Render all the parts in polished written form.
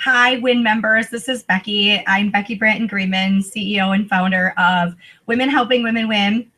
Hi, WINN members. This is Becky. I'm Becky Branton-Greenman, CEO and founder of Women Helping Women Win.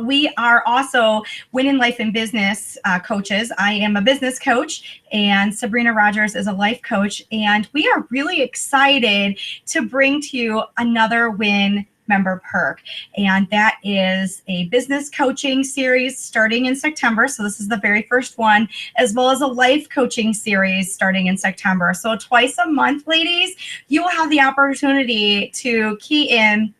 We are also WINN in Life and Business coaches. I am a business coach, and Sabrina Rogers is a life coach. And we are really excited to bring to you another WINN member perk, and that is a business coaching series starting in September. So this is the very first one, as well as a life coaching series starting in September. So twice a month, ladies, you will have the opportunity to key in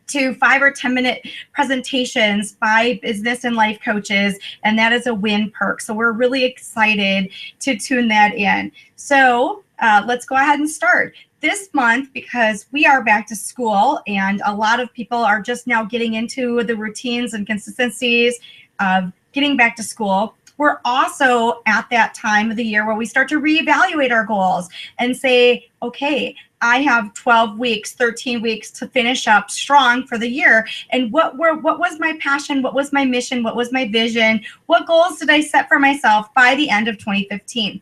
to 5 or 10 minute presentations by business and life coaches, and that is a WINN perk. So we're really excited to tune that in. So let's go ahead and start. This month, because we are back to school and a lot of people are just now getting into the routines and consistencies of getting back to school, we're also at that time of the year where we start to reevaluate our goals and say, okay, I have 12 weeks, 13 weeks to finish up strong for the year. And what was my passion? What was my mission? What was my vision? What goals did I set for myself by the end of 2015?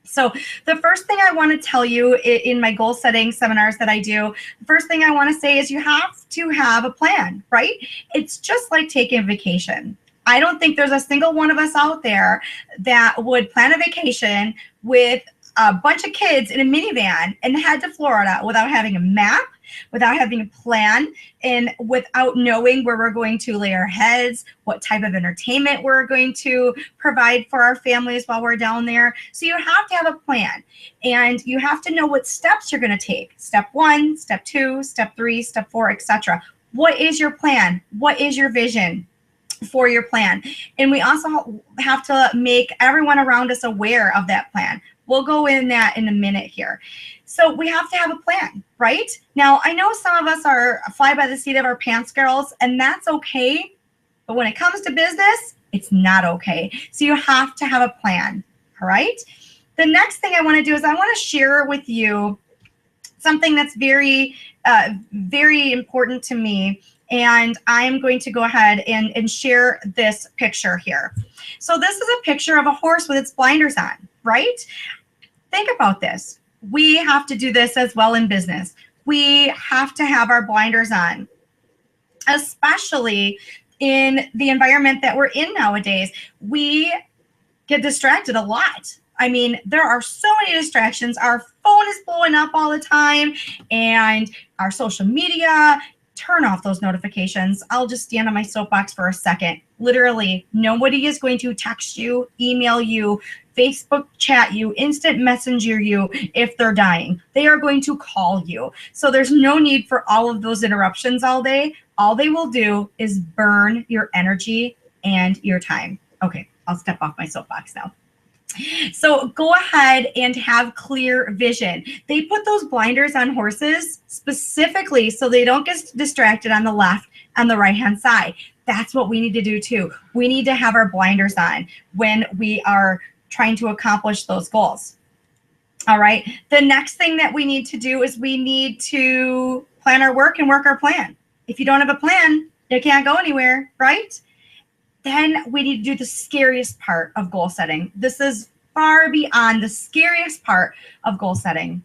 So the first thing I want to tell you in my goal setting seminars that I do, the first thing I want to say is you have to have a plan, right? It's just like taking a vacation. I don't think there's a single one of us out there that would plan a vacation with a bunch of kids in a minivan and head to Florida without having a map, without having a plan, and without knowing where we're going to lay our heads, what type of entertainment we're going to provide for our families while we're down there. So you have to have a plan, and you have to know what steps you're going to take. Step 1, step 2, step 3, step 4, etc. What is your plan? What is your vision for your plan? And we also have to make everyone around us aware of that plan. We'll go in that in a minute here. So we have to have a plan, right? Now, I know some of us are fly by the seat of our pants girls, and that's okay. But when it comes to business, it's not okay. So you have to have a plan, all right? The next thing I want to do is I want to share with you something that's very, very important to me. And I'm going to go ahead and share this picture here. So this is a picture of a horse with its blinders on, right? Think about this. We have to do this as well in business. We have to have our blinders on, especially in the environment that we're in nowadays. We get distracted a lot. I mean, there are so many distractions. Our phone is blowing up all the time, and our social media. Turn off those notifications. I'll just stand on my soapbox for a second. Literally, nobody is going to text you, email you, Facebook chat you, instant messenger you if they're dying. They are going to call you. So there's no need for all of those interruptions all day. All they will do is burn your energy and your time. Okay, I'll step off my soapbox now. So go ahead and have clear vision. They put those blinders on horses specifically so they don't get distracted on the left and the right-hand side. That's what we need to do too. We need to have our blinders on when we are trying to accomplish those goals. All right. The next thing that we need to do is we need to plan our work and work our plan. If you don't have a plan, you can't go anywhere, right? Then we need to do the scariest part of goal setting. This is far beyond the scariest part of goal setting,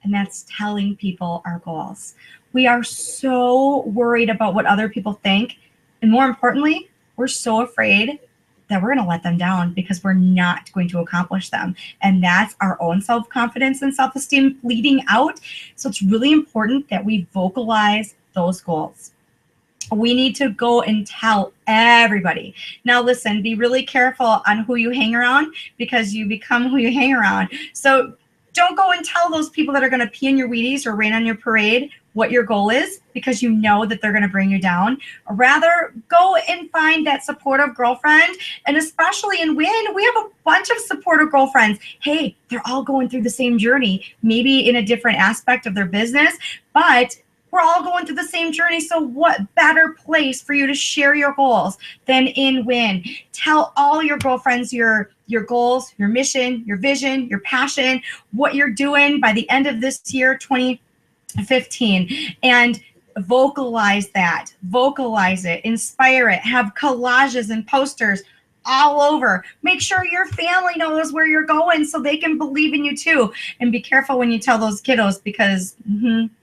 and that's telling people our goals. We are so worried about what other people think, and more importantly, we're so afraid that we're going to let them down because we're not going to accomplish them, and that's our own self-confidence and self-esteem bleeding out. So it's really important that we vocalize those goals. We need to go and tell everybody. Now listen, be really careful on who you hang around, because you become who you hang around. So don't go and tell those people that are going to pee in your Wheaties or rain on your parade what your goal is, because you know that they're going to bring you down. Rather, go and find that supportive girlfriend. And especially in WINN, we have a bunch of supportive girlfriends. Hey, they're all going through the same journey, maybe in a different aspect of their business, but we're all going through the same journey. So what better place for you to share your goals than in WINN? Tell all your girlfriends your goals, your mission, your vision, your passion, what you're doing by the end of this year, 2015, and vocalize that. Vocalize it, inspire it, have collages and posters all over. Make sure your family knows where you're going so they can believe in you too. And be careful when you tell those kiddos because,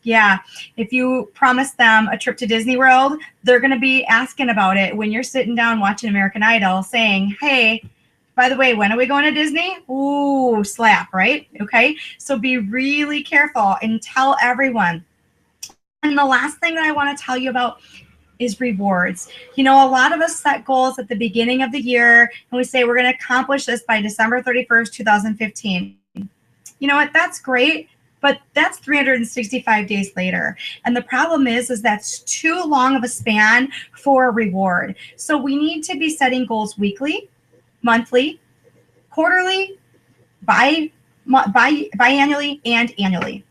yeah, if you promise them a trip to Disney World, they're going to be asking about it when you're sitting down watching American Idol saying, hey, by the way, when are we going to Disney? Ooh, slap, right? Okay. So be really careful and tell everyone. And the last thing that I want to tell you about is rewards. You know, a lot of us set goals at the beginning of the year and we say we're going to accomplish this by December 31st, 2015. You know what? That's great, but that's 365 days later. And the problem is that's too long of a span for a reward. So we need to be setting goals weekly, monthly, quarterly, biannually, and annually,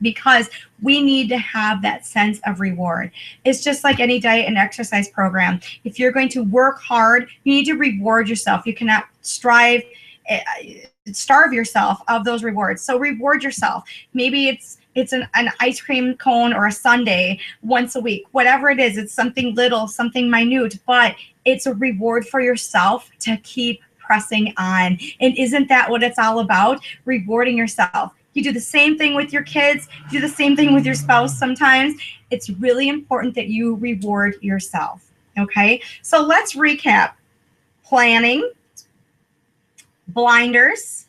because we need to have that sense of reward. It's just like any diet and exercise program. If you're going to work hard, you need to reward yourself. You cannot starve yourself of those rewards. So reward yourself. Maybe it's an ice cream cone or a sundae once a week. Whatever it is, it's something little, something minute, but it's a reward for yourself to keep pressing on. And isn't that what it's all about? Rewarding yourself. You do the same thing with your kids, you do the same thing with your spouse sometimes. It's really important that you reward yourself, okay? So let's recap. Planning, blinders,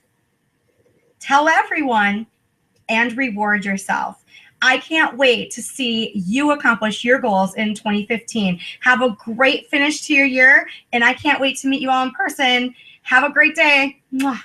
tell everyone, and reward yourself. I can't wait to see you accomplish your goals in 2015. Have a great finish to your year, and I can't wait to meet you all in person. Have a great day. Mwah.